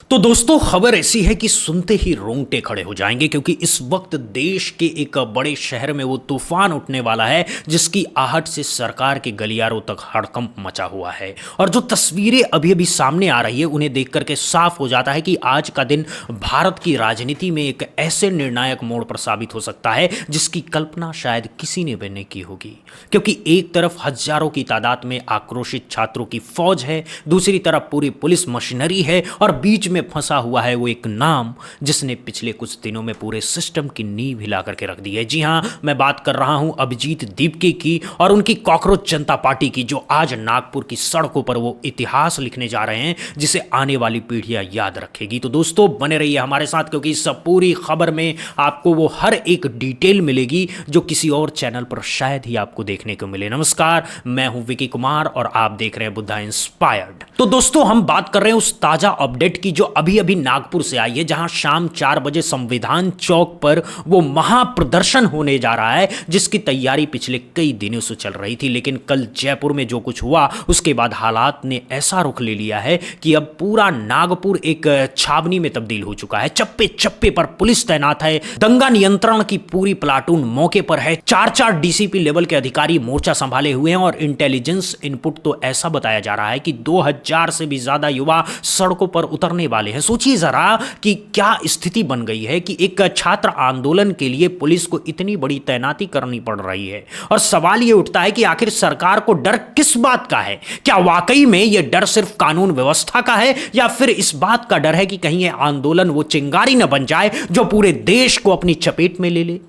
तो दोस्तों खबर ऐसी है कि सुनते ही रोंगटे खड़े हो जाएंगे क्योंकि इस वक्त देश के एक बड़े शहर में वो तूफान उठने वाला है जिसकी आहट से सरकार के गलियारों तक हड़कंप मचा हुआ है। और जो तस्वीरें अभी अभी सामने आ रही है उन्हें देख करके साफ हो जाता है कि आज का दिन भारत की राजनीति में एक ऐसे निर्णायक मोड़ पर साबित हो सकता है जिसकी कल्पना शायद किसी ने भी नहीं की होगी। क्योंकि एक तरफ हजारों की तादाद में आक्रोशित छात्रों की फौज है, दूसरी तरफ पूरी पुलिस मशीनरी है और बीच में फंसा हुआ है वो एक नाम जिसने पिछले कुछ दिनों में पूरे सिस्टम की नींव हिला करके रख दी है। जी हां, मैं बात कर रहा हूं अभिजीत दीपके की और उनकी कॉकरोच जनता पार्टी की, जो आज नागपुर की सड़कों पर वो इतिहास लिखने जा रहे हैं जिसे आने वाली पीढ़ियां याद रखेगी। तो दोस्तों बने रहिए हमारे साथ क्योंकि इस पूरी खबर में आपको वो हर एक डिटेल मिलेगी जो किसी और चैनल पर शायद ही आपको देखने को मिले। नमस्कार, मैं हूं विकी कुमार और आप देख रहे हैं बुद्धा इंस्पायर्ड। तो दोस्तों हम बात कर रहे हैं उस ताजा अपडेट की जो अभी अभी नागपुर से आई है, जहां शाम 4 बजे संविधान चौक पर वो महाप्रदर्शन होने जा रहा है जिसकी तैयारी पिछले कई दिनों से चल रही थी। लेकिन कल जयपुर में जो कुछ हुआ उसके बाद हालात ने ऐसा रुख ले लिया है कि अब पूरा नागपुर एक छावनी में तब्दील हो चुका है। चप्पे चप्पे पर पुलिस तैनात है, दंगा नियंत्रण की पूरी प्लाटून मौके पर है, 4-4 डीसीपी लेवल के अधिकारी मोर्चा संभाले हुए हैं और इंटेलिजेंस इनपुट तो ऐसा बताया जा रहा है कि 2000 से भी ज्यादा युवा सड़कों पर उतरने वाले हैं। सोचिए जरा कि क्या स्थिति बन गई है कि एक छात्र आंदोलन के लिए पुलिस को इतनी बड़ी तैनाती करनी पड़ रही है। और सवाल यह उठता है कि आखिर सरकार को डर किस बात का है? क्या वाकई में यह डर सिर्फ कानून व्यवस्था का है या फिर इस बात का डर है कि कहीं यह आंदोलन वो चिंगारी न बन जाए जो पूरे देश को अपनी चपेट में ले ले?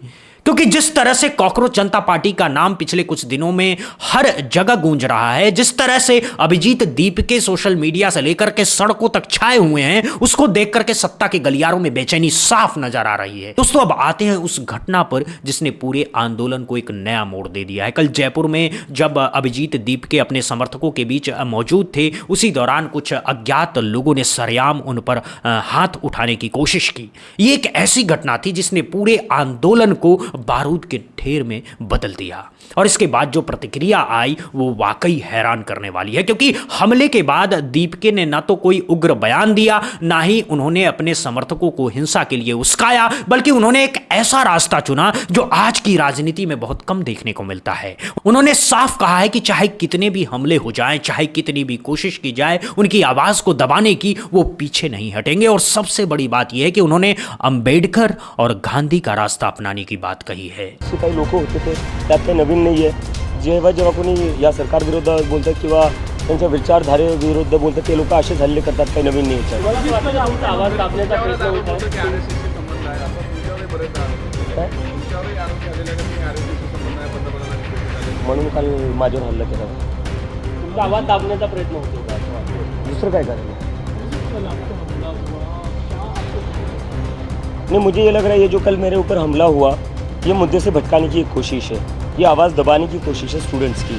क्योंकि जिस तरह से कॉकरोच जनता पार्टी का नाम पिछले कुछ दिनों में हर जगह गूंज रहा है, जिस तरह से अभिजीत दीपके सोशल मीडिया से लेकर के सड़कों तक छाए हुए हैं, उसको देख करके सत्ता के गलियारों में बेचैनी साफ नजर आ रही है। दोस्तों अब आते हैं उस घटना पर जिसने पूरे आंदोलन को एक नया मोड़ दे दिया है। कल जयपुर में जब अभिजीत दीपके अपने समर्थकों के बीच मौजूद थे, उसी दौरान कुछ अज्ञात लोगों ने सरेआम उन पर हाथ उठाने की कोशिश की। ये एक ऐसी घटना थी जिसने पूरे आंदोलन को बारूद के ढेर में बदल दिया। और इसके बाद जो प्रतिक्रिया आई वो वाकई हैरान करने वाली है, क्योंकि हमले के बाद दीपके ने ना तो कोई उग्र बयान दिया, ना ही उन्होंने अपने समर्थकों को हिंसा के लिए उस्काया, बल्कि उन्होंने एक ऐसा रास्ता चुना जो आज की राजनीति में बहुत कम देखने को मिलता है। उन्होंने साफ कहा है कि चाहे कितने भी हमले हो जाएं, चाहे कितनी भी कोशिश की जाए उनकी आवाज को दबाने की, वो पीछे नहीं हटेंगे। और सबसे बड़ी बात यह है कि उन्होंने अंबेडकर और गांधी का रास्ता अपनाने की बात कही है। काही लोक होते ते त्यात काही नवीन नाही आहे। जेव्हा जेव्हा कोणी या सरकार विरोध बोलतात किंवा त्यांच्या विचारधारे विरुद्ध बोलतात ते लोक असे हल्ले करतात, काही नवीन नाही आहे। आवाज दाबण्याचा प्रयत्न होत आहे म्हणून काल माझ्यावर हल्ला केला। तुमचा आवाज दाबण्याचा प्रयत्न होतो का? दुसरं काय करायचं नहीं। मुझे ये लग रहा है ये जो कल मेरे ऊपर हमला हुआ ये मुद्दे से भटकाने की एक कोशिश है, ये आवाज़ दबाने की कोशिश है स्टूडेंट्स की।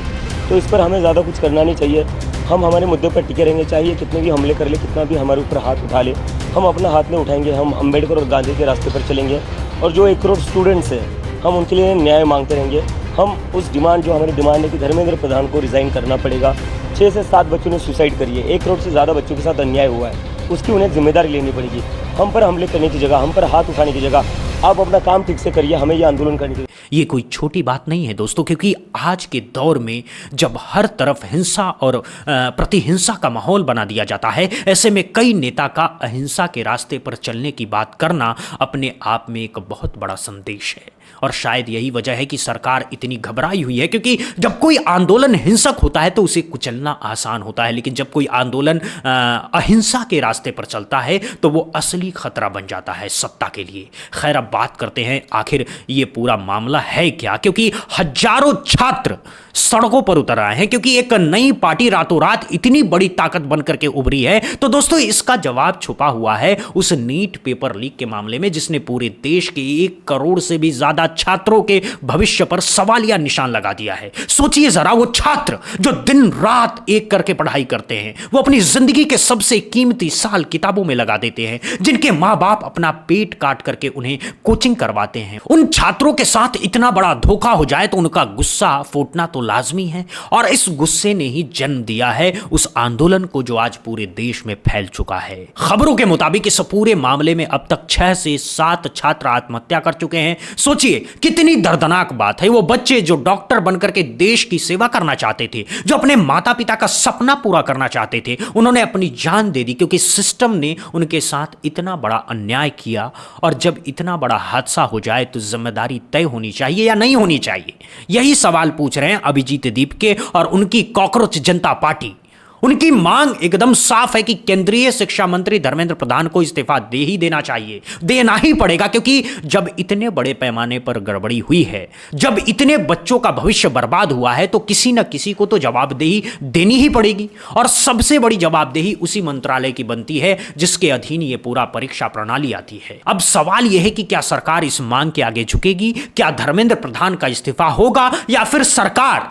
तो इस पर हमें ज़्यादा कुछ करना नहीं चाहिए। हम हमारे मुद्दे पर टिके रहेंगे, चाहिए कितने भी हमले कर ले, कितना भी हमारे ऊपर हाथ उठा ले, हम अपना हाथ नहीं उठाएंगे। हम अंबेडकर और गांधी के रास्ते पर चलेंगे और जो 1 करोड़ स्टूडेंट्स हैं हम उनके लिए न्याय मांगते रहेंगे। हम उस डिमांड जो हमारी डिमांड है कि धर्मेंद्र प्रधान को रिज़ाइन करना पड़ेगा। 6 से 7 बच्चों ने सुसाइड करी है, 1 करोड़ से ज़्यादा बच्चों के साथ अन्याय हुआ है, उसकी उन्हें जिम्मेदारी लेनी पड़ेगी। हम पर हमले करने की जगह, हम पर हाथ उठाने की जगह आप अपना काम ठीक से करिए, हमें ये आंदोलन करने की। ये कोई छोटी बात नहीं है दोस्तों, क्योंकि आज के दौर में जब हर तरफ हिंसा और प्रतिहिंसा का माहौल बना दिया जाता है, ऐसे में कई नेता का अहिंसा के रास्ते पर चलने की बात करना अपने आप में एक बहुत बड़ा संदेश है। और शायद यही वजह है कि सरकार इतनी घबराई हुई है, क्योंकि जब कोई आंदोलन हिंसक होता है तो उसे कुचलना आसान होता है, लेकिन जब कोई आंदोलन अहिंसा के रास्ते पर चलता है तो वो असली खतरा बन जाता है सत्ता के लिए। खैर अब बात करते हैं आखिर ये पूरा मामला है क्या, क्योंकि हजारों छात्र सड़कों पर उतर आए हैं क्योंकि एक नई पार्टी रातों रात इतनी बड़ी ताकत बनकर के उभरी है। तो दोस्तों इसका जवाब छुपा हुआ है उस नीट पेपर लीक के मामले में जिसने पूरे देश के 1 करोड़ से भी ज्यादा छात्रों के भविष्य पर सवालिया निशान लगा दिया है। सोचिए जरा, वो छात्र जो दिन रात एक करके पढ़ाई करते हैं, वो अपनी जिंदगी के सबसे कीमती साल किताबों में लगा देते हैं, जिनके माँ बाप अपना पेट काट करके उन्हें कोचिंग करवाते हैं, उन छात्रों के साथ इतना बड़ा धोखा हो जाए तो उनका गुस्सा फूटना तो तो लाजमी है और इस गुस्से ने ही जन्म दिया है उस आंदोलन को जो आज पूरे देश में फैल चुका है। खबरों के मुताबिक इस पूरे मामले में अब तक 6 से 7 छात्र आत्महत्या कर चुके हैं। सोचिए कितनी दर्दनाक बात है। वो बच्चे जो डॉक्टर बनकर के देश की सेवा करना चाहते थे, जो अपने माता पिता का सपना पूरा करना चाहते थे, उन्होंने अपनी जान दे दी क्योंकि सिस्टम ने उनके साथ इतना बड़ा अन्याय किया। और जब इतना बड़ा हादसा हो जाए तो जिम्मेदारी तय होनी चाहिए या नहीं होनी चाहिए, यही सवाल पूछ रहे हैं अभिजीत दीपके और उनकी कॉकरोच जनता पार्टी। उनकी मांग एकदम साफ है कि केंद्रीय शिक्षा मंत्री धर्मेंद्र प्रधान को इस्तीफा दे ही देना चाहिए, देना ही पड़ेगा, क्योंकि जब इतने बड़े पैमाने पर गड़बड़ी हुई है, जब इतने बच्चों का भविष्य बर्बाद हुआ है, तो किसी न किसी को तो जवाबदेही देनी ही पड़ेगी। और सबसे बड़ी जवाबदेही उसी मंत्रालय की बनती है जिसके अधीन ये पूरा परीक्षा प्रणाली आती है। अब सवाल यह है कि क्या सरकार इस मांग के आगे झुकेगी? क्या धर्मेंद्र प्रधान का इस्तीफा होगा या फिर सरकार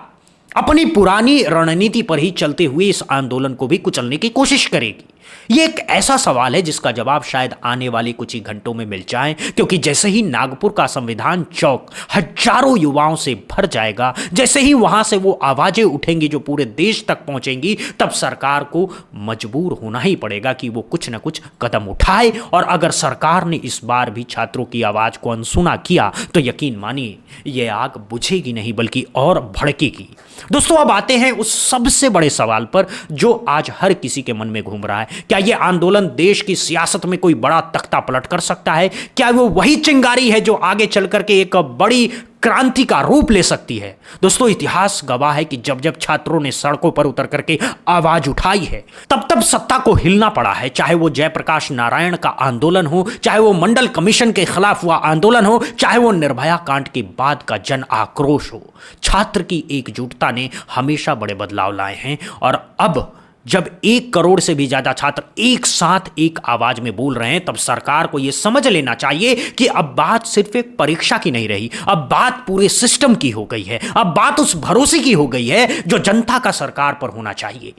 अपनी पुरानी रणनीति पर ही चलते हुए इस आंदोलन को भी कुचलने की कोशिश करेगी? यह एक ऐसा सवाल है जिसका जवाब शायद आने वाले कुछ ही घंटों में मिल जाए, क्योंकि जैसे ही नागपुर का संविधान चौक हजारों युवाओं से भर जाएगा, जैसे ही वहां से वो आवाजें उठेंगी जो पूरे देश तक पहुंचेंगी, तब सरकार को मजबूर होना ही पड़ेगा कि वो कुछ न कुछ कदम उठाए। और अगर सरकार ने इस बार भी छात्रों की आवाज को अनसुना किया तो यकीन मानिए ये आग बुझेगी नहीं बल्कि और भड़केगी। दोस्तों, अब आते हैं उस सबसे बड़े सवाल पर जो आज हर किसी के मन में घूम रहा है। क्या यह आंदोलन देश की सियासत में कोई बड़ा तख्ता पलट कर सकता है? क्या वो वही चिंगारी है जो आगे चलकर के एक बड़ी क्रांति का रूप ले सकती है? दोस्तों, इतिहास गवाह है कि जब जब छात्रों ने सड़कों पर उतर करके आवाज उठाई है, तब तब सत्ता को हिलना पड़ा है। चाहे वो जयप्रकाश नारायण का आंदोलन हो, चाहे वो मंडल कमीशन के खिलाफ हुआ आंदोलन हो, चाहे वो निर्भया कांड के बाद का जन आक्रोश हो, छात्र की एकजुटता ने हमेशा बड़े बदलाव लाए हैं। और अब जब 1 करोड़ से भी ज्यादा छात्र एक साथ एक आवाज में बोल रहे हैं, तब सरकार को यह समझ लेना चाहिए कि अब बात सिर्फ एक परीक्षा की नहीं रही, अब बात पूरे सिस्टम की हो गई है। अब बात उस भरोसे की हो गई है जो जनता का सरकार पर होना चाहिए।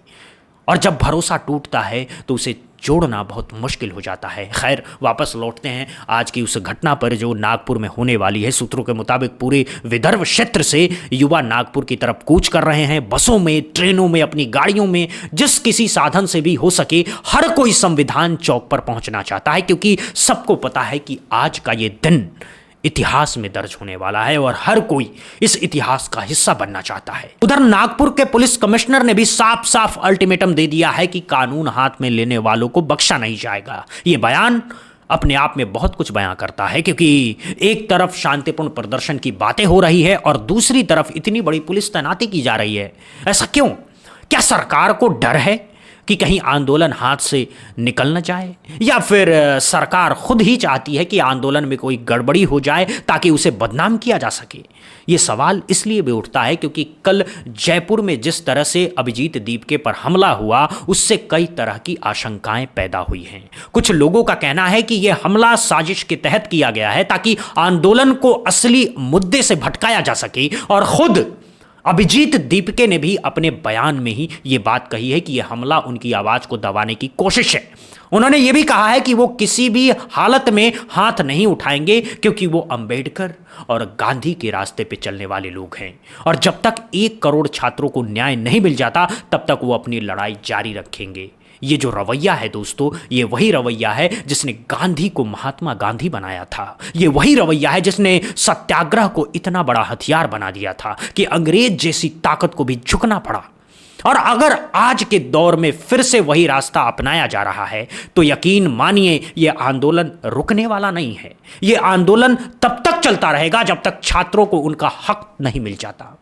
और जब भरोसा टूटता है तो उसे जोड़ना बहुत मुश्किल हो जाता है। खैर, वापस लौटते हैं आज की उस घटना पर जो नागपुर में होने वाली है। सूत्रों के मुताबिक पूरे विदर्भ क्षेत्र से युवा नागपुर की तरफ कूच कर रहे हैं। बसों में, ट्रेनों में, अपनी गाड़ियों में, जिस किसी साधन से भी हो सके हर कोई संविधान चौक पर पहुंचना चाहता है, क्योंकि सबको पता है कि आज का ये दिन इतिहास में दर्ज होने वाला है और हर कोई इस इतिहास का हिस्सा बनना चाहता है। उधर नागपुर के पुलिस कमिश्नर ने भी साफ साफ अल्टीमेटम दे दिया है कि कानून हाथ में लेने वालों को बख्शा नहीं जाएगा। यह बयान अपने आप में बहुत कुछ बयां करता है, क्योंकि एक तरफ शांतिपूर्ण प्रदर्शन की बातें हो रही है और दूसरी तरफ इतनी बड़ी पुलिस तैनाती की जा रही है। ऐसा क्यों? क्या सरकार को डर है कि कहीं आंदोलन हाथ से निकल न जाए, या फिर सरकार खुद ही चाहती है कि आंदोलन में कोई गड़बड़ी हो जाए ताकि उसे बदनाम किया जा सके? ये सवाल इसलिए भी उठता है क्योंकि कल जयपुर में जिस तरह से अभिजीत दीपके पर हमला हुआ, उससे कई तरह की आशंकाएं पैदा हुई हैं। कुछ लोगों का कहना है कि यह हमला साजिश के तहत किया गया है ताकि आंदोलन को असली मुद्दे से भटकाया जा सके। और खुद अभिजीत दीपके ने भी अपने बयान में ही ये बात कही है कि यह हमला उनकी आवाज को दबाने की कोशिश है। उन्होंने ये भी कहा है कि वो किसी भी हालत में हाथ नहीं उठाएंगे क्योंकि वो अंबेडकर और गांधी के रास्ते पे चलने वाले लोग हैं और जब तक 1 करोड़ छात्रों को न्याय नहीं मिल जाता तब तक वो अपनी लड़ाई जारी रखेंगे। ये जो रवैया है दोस्तों, ये वही रवैया है जिसने गांधी को महात्मा गांधी बनाया था। ये वही रवैया है जिसने सत्याग्रह को इतना बड़ा हथियार बना दिया था कि अंग्रेज जैसी ताकत को भी झुकना पड़ा। और अगर आज के दौर में फिर से वही रास्ता अपनाया जा रहा है तो यकीन मानिए ये आंदोलन रुकने वाला नहीं है। ये आंदोलन तब तक चलता रहेगा जब तक छात्रों को उनका हक नहीं मिल जाता।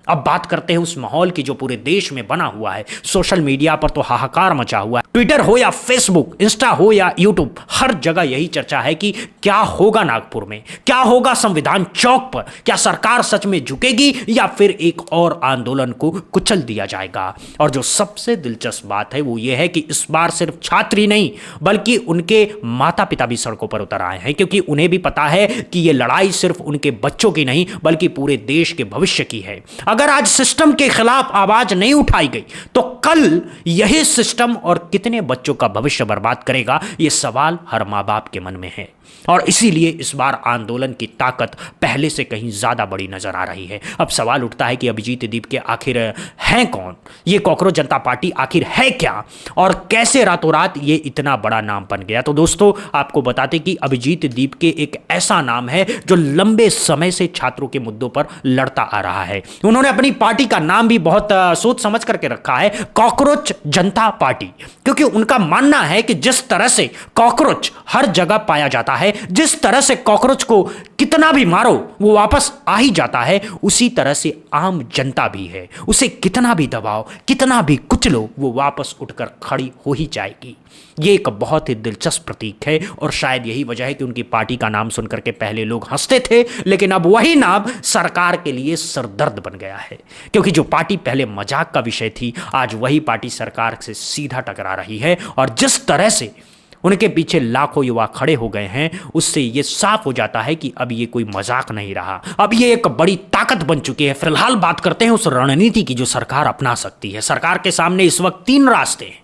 अब बात करते हैं उस माहौल की जो पूरे देश में बना हुआ है। सोशल मीडिया पर तो हाहाकार मचा हुआ है। ट्विटर हो या फेसबुक, इंस्टा हो या यूट्यूब, हर जगह यही चर्चा है कि क्या होगा नागपुर में, क्या होगा संविधान चौक पर, क्या सरकार सच में झुकेगी या फिर एक और आंदोलन को कुचल दिया जाएगा। और जो सबसे दिलचस्प बात है वो ये है कि इस बार सिर्फ छात्र ही नहीं बल्कि उनके माता पिता भी सड़कों पर उतर आए हैं, क्योंकि उन्हें भी पता है कि ये लड़ाई सिर्फ उनके बच्चों की नहीं बल्कि पूरे देश के भविष्य की है। अगर आज सिस्टम के खिलाफ आवाज नहीं उठाई गई तो कल यही सिस्टम और कितने बच्चों का भविष्य बर्बाद करेगा, यह सवाल हर मां बाप के मन में है। और इसीलिए इस बार आंदोलन की ताकत पहले से कहीं ज्यादा बड़ी नजर आ रही है। अब सवाल उठता है कि अभिजीत दीपके आखिर हैं कौन, ये कॉकरोच जनता पार्टी आखिर है क्या, और कैसे रातों रात ये इतना बड़ा नाम बन गया। तो दोस्तों आपको बताते कि अभिजीत दीपके एक ऐसा नाम है जो लंबे समय से छात्रों के मुद्दों पर लड़ता आ रहा है। उन्होंने अपनी पार्टी का नाम भी बहुत सोच समझ करके रखा है, कॉकरोच जनता पार्टी, क्योंकि उनका मानना है कि जिस तरह से कॉकरोच हर जगह पाया जाता है, जिस तरह से कॉकरोच को कितना भी मारो वो वापस आ ही जाता है, उसी तरह से आम जनता भी है। उसे कितना भी दबाओ, कितना भी कुचलो, वो वापस उठकर खड़ी हो ही जाएगी। ये एक बहुत ही दिलचस्प प्रतीक है और शायद यही वजह है कि उनकी पार्टी का नाम सुनकर के पहले लोग हंसते थे, लेकिन अब वही नाम सरकार के लिए सरदर्द बन गया है, क्योंकि जो पार्टी पहले मजाक का विषय थी, आज वही पार्टी सरकार से सीधा टकरा रही है। और जिस तरह से उनके पीछे लाखों युवा खड़े हो गए हैं, उससे यह साफ हो जाता है कि अब ये कोई मजाक नहीं रहा, अब ये एक बड़ी ताकत बन चुकी है। फिलहाल बात करते हैं उस रणनीति की जो सरकार अपना सकती है। सरकार के सामने इस वक्त 3 रास्ते हैं।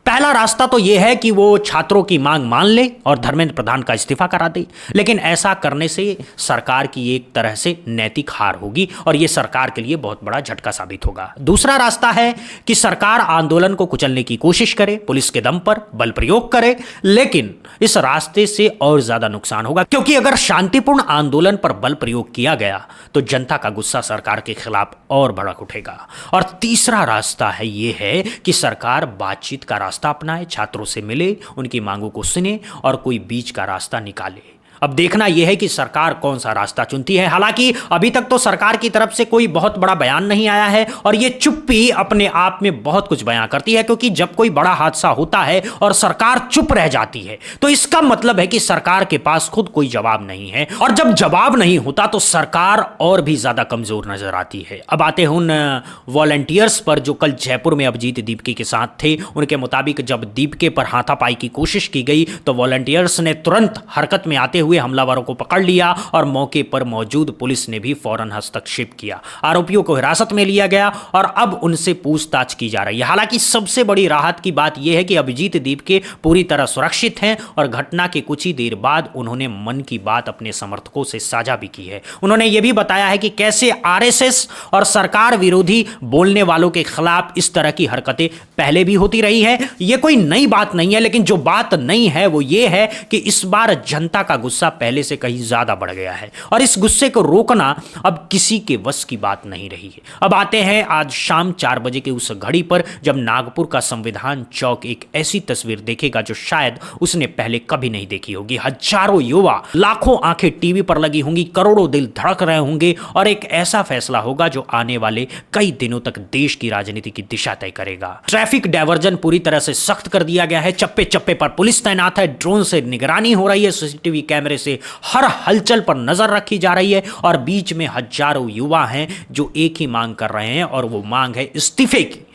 पहला रास्ता तो यह है कि वो छात्रों की मांग मान ले और धर्मेंद्र प्रधान का इस्तीफा करा दे, लेकिन ऐसा करने से सरकार की एक तरह से नैतिक हार होगी और यह सरकार के लिए बहुत बड़ा झटका साबित होगा। दूसरा रास्ता है कि सरकार आंदोलन को कुचलने की कोशिश करे, पुलिस के दम पर बल प्रयोग करे, लेकिन इस रास्ते से और ज्यादा नुकसान होगा, क्योंकि अगर शांतिपूर्ण आंदोलन पर बल प्रयोग किया गया तो जनता का गुस्सा सरकार के खिलाफ और भड़क उठेगा। और तीसरा रास्ता है यह है कि सरकार बातचीत का रास्ता अपनाए, छात्रों से मिले, उनकी मांगों को सुने और कोई बीच का रास्ता निकाले। अब देखना यह है कि सरकार कौन सा रास्ता चुनती है। हालांकि अभी तक तो सरकार की तरफ से कोई बहुत बड़ा बयान नहीं आया है और यह चुप्पी अपने आप में बहुत कुछ बयां करती है, क्योंकि जब कोई बड़ा हादसा होता है और सरकार चुप रह जाती है तो इसका मतलब है कि सरकार के पास खुद कोई जवाब नहीं है, और जब जवाब नहीं होता तो सरकार और भी ज्यादा कमजोर नजर आती है। अब आते हैं उन वॉलंटियर्स पर जो कल जयपुर में अभिजीत दीपके के साथ थे। उनके मुताबिक जब दीपके पर हाथापाई की कोशिश की गई तो वॉलंटियर्स ने तुरंत हरकत में आते हुए हमलावरों को पकड़ लिया और मौके पर मौजूद पुलिस ने भी फौरन हस्तक्षेप किया। आरोपियों को हिरासत में लिया गया और अब उनसे पूछताछ की जा रही है। हालांकि सबसे बड़ी राहत की बात यह है कि अभिजीत दीपके पूरी तरह सुरक्षित हैं और घटना के कुछ ही देर बाद उन्होंने मन की बात अपने समर्थकों से साझा भी की है। उन्होंने यह भी बताया है कि कैसे आरएसएस और सरकार विरोधी बोलने वालों के खिलाफ इस तरह की हरकतें पहले भी होती रही है। यह कोई नई बात नहीं है, लेकिन जो बात नई है वो ये है कि इस बार जनता का गुस्सा पहले से कहीं ज्यादा बढ़ गया है और इस गुस्से को रोकना अब किसी के वश की बात नहीं रही है। अब आते हैं आज शाम 4 बजे के उस घड़ी पर जब नागपुर का संविधान चौक एक ऐसी तस्वीर देखेगा जो शायद उसने पहले कभी नहीं देखी होगी। हजारों युवा, लाखों आंखें टीवी पर लगी होंगी, करोड़ों दिल धड़क रहे होंगे और एक ऐसा फैसला होगा जो आने वाले कई दिनों तक देश की राजनीति की दिशा तय करेगा। ट्रैफिक डायवर्जन पूरी तरह से सख्त कर दिया गया है, चप्पे चप्पे पर पुलिस तैनात है, ड्रोन से निगरानी हो रही है, सीसीटीवी कैमरे से हर हलचल पर नजर रखी जा रही है और बीच में हजारों युवा हैं जो एक ही मांग कर रहे हैं और वो मांग है इस्तीफे की।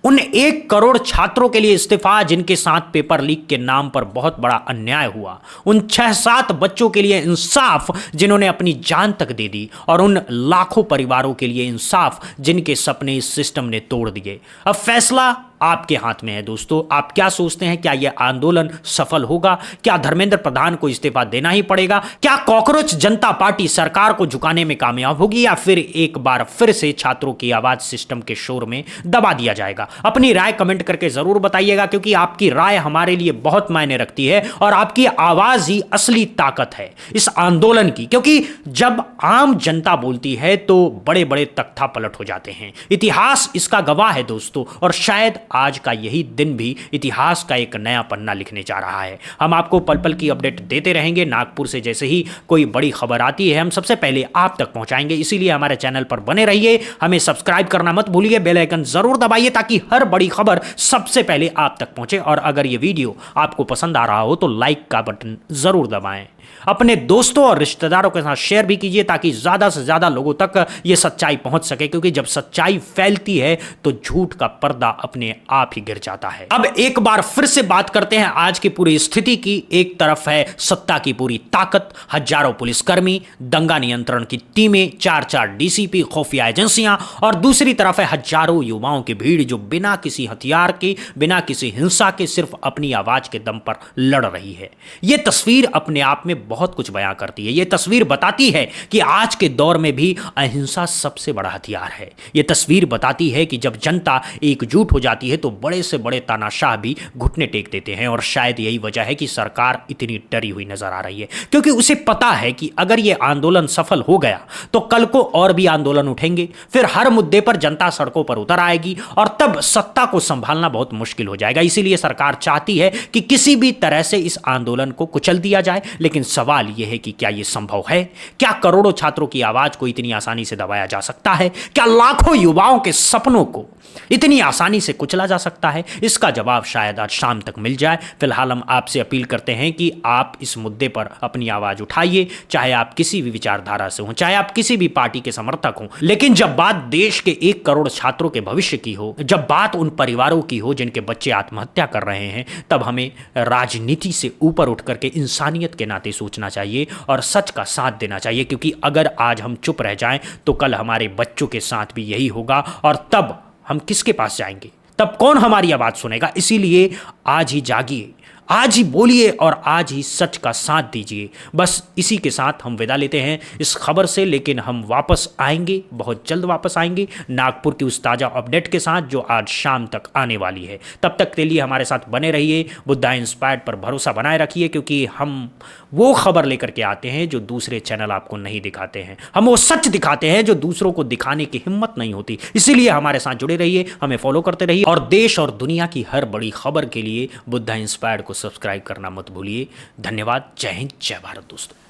उन 1 करोड़ छात्रों के लिए इस्तीफा जिनके साथ पेपर लीक के नाम पर बहुत बड़ा अन्याय हुआ, उन 6-7 बच्चों के लिए इंसाफ जिन्होंने अपनी जान तक दे दी और उन लाखों परिवारों के लिए इंसाफ जिनके सपने इस सिस्टम ने तोड़ दिए। अब फैसला आपके हाथ में है दोस्तों। आप क्या सोचते हैं? क्या यह आंदोलन सफल होगा? क्या धर्मेंद्र प्रधान को इस्तीफा देना ही पड़ेगा? क्या कॉकरोच जनता पार्टी सरकार को झुकाने में कामयाब होगी या फिर एक बार फिर से छात्रों की आवाज सिस्टम के शोर में दबा दिया जाएगा? अपनी राय कमेंट करके जरूर बताइएगा, क्योंकि आपकी राय हमारे लिए बहुत मायने रखती है और आपकी आवाज ही असली ताकत है इस आंदोलन की, क्योंकि जब आम जनता बोलती है तो बड़े बड़े तख्ता पलट हो जाते हैं। इतिहास इसका गवाह है दोस्तों, और शायद आज का यही दिन भी इतिहास का एक नया पन्ना लिखने जा रहा है। हम आपको पल पल की अपडेट देते रहेंगे। नागपुर से जैसे ही कोई बड़ी खबर आती है हम सबसे पहले आप तक पहुंचाएंगे, इसीलिए हमारे चैनल पर बने रहिए। हमें सब्सक्राइब करना मत भूलिए, बेल आइकन जरूर दबाइए ताकि हर बड़ी खबर सबसे पहले आप तक पहुंचे। और अगर यह वीडियो आपको पसंद आ रहा हो तो लाइक का बटन जरूर दबाएं। अपने दोस्तों और रिश्तेदारों के साथ शेयर भी कीजिए ताकि ज्यादा से ज्यादा लोगों तक यह सच्चाई पहुंच सके, क्योंकि जब सच्चाई फैलती है तो झूठ का पर्दा अपने आप ही गिर जाता है। अब एक बार फिर से बात करते हैं आज की पूरी स्थिति की। एक तरफ है सत्ता की पूरी ताकत, हजारों पुलिसकर्मी, दंगा नियंत्रण की टीमें, 4-4 डीसीपी, खुफिया एजेंसियां, और दूसरी तरफ है हजारों युवाओं की भीड़ जो बिना किसी हथियार के, बिना किसी हिंसा के सिर्फ अपनी आवाज के दम पर लड़ रही है। यह तस्वीर अपने आप में बहुत कुछ बयां करती है। यह तस्वीर बताती है कि आज के दौर में भी अहिंसा सबसे बड़ा हथियार है। यह तस्वीर बताती है कि जब जनता एकजुट हो जाती है तो बड़े से बड़े तानाशाह भी घुटने टेक देते हैं। और शायद यही वजह है कि सरकार इतनी डरी हुई नजर आ रही है, क्योंकि उसे पता है कि अगर यह आंदोलन सफल हो गया तो कल को और भी आंदोलन उठेंगे, फिर हर मुद्दे पर जनता सड़कों पर उतर आएगी और तब सत्ता को संभालना बहुत मुश्किल हो जाएगा। इसीलिए सरकार चाहती है कि किसी भी तरह से इस आंदोलन को कुचल दिया जाए। लेकिन सवाल यह है कि क्या यह संभव है? क्या करोड़ों छात्रों की आवाज को इतनी आसानी से दबाया जा सकता है? क्या लाखों युवाओं के सपनों को इतनी आसानी से कुचला जा सकता है? इसका जवाब शायद आज शाम तक मिल जाए। फिलहाल हम आपसे अपील करते हैं कि आप इस मुद्दे पर अपनी आवाज उठाइए, चाहे आप किसी भी विचारधारा से हों, चाहे आप किसी भी पार्टी के समर्थक हों। लेकिन जब बात देश के 1 करोड़ छात्रों के भविष्य की हो, जब बात उन परिवारों की हो जिनके बच्चे आत्महत्या कर रहे हैं, तब हमें राजनीति से ऊपर उठ करके इंसानियत के नाते सोचना चाहिए और सच का साथ देना चाहिए। क्योंकि अगर आज हम चुप रह जाएं तो कल हमारे बच्चों के साथ भी यही होगा, और तब हम किसके पास जाएंगे? तब कौन हमारी आवाज सुनेगा? इसीलिए आज ही जागिए, आज ही बोलिए और आज ही सच का साथ दीजिए। बस इसी के साथ हम विदा लेते हैं इस खबर से, लेकिन हम वापस आएंगे, बहुत जल्द वापस आएंगे नागपुर की उस ताज़ा अपडेट के साथ जो आज शाम तक आने वाली है। तब तक के लिए हमारे साथ बने रहिए, बुद्धा इंस्पायर्ड पर भरोसा बनाए रखिए, क्योंकि हम वो खबर लेकर के आते हैं जो दूसरे चैनल आपको नहीं दिखाते हैं। हम वो सच दिखाते हैं जो दूसरों को दिखाने की हिम्मत नहीं होती। इसीलिए हमारे साथ जुड़े रहिए, हमें फॉलो करते रहिए, और देश और दुनिया की हर बड़ी खबर के लिए बुद्धा इंस्पायर्ड को सब्सक्राइब करना मत भूलिए। धन्यवाद। जय हिंद, जय भारत दोस्तों।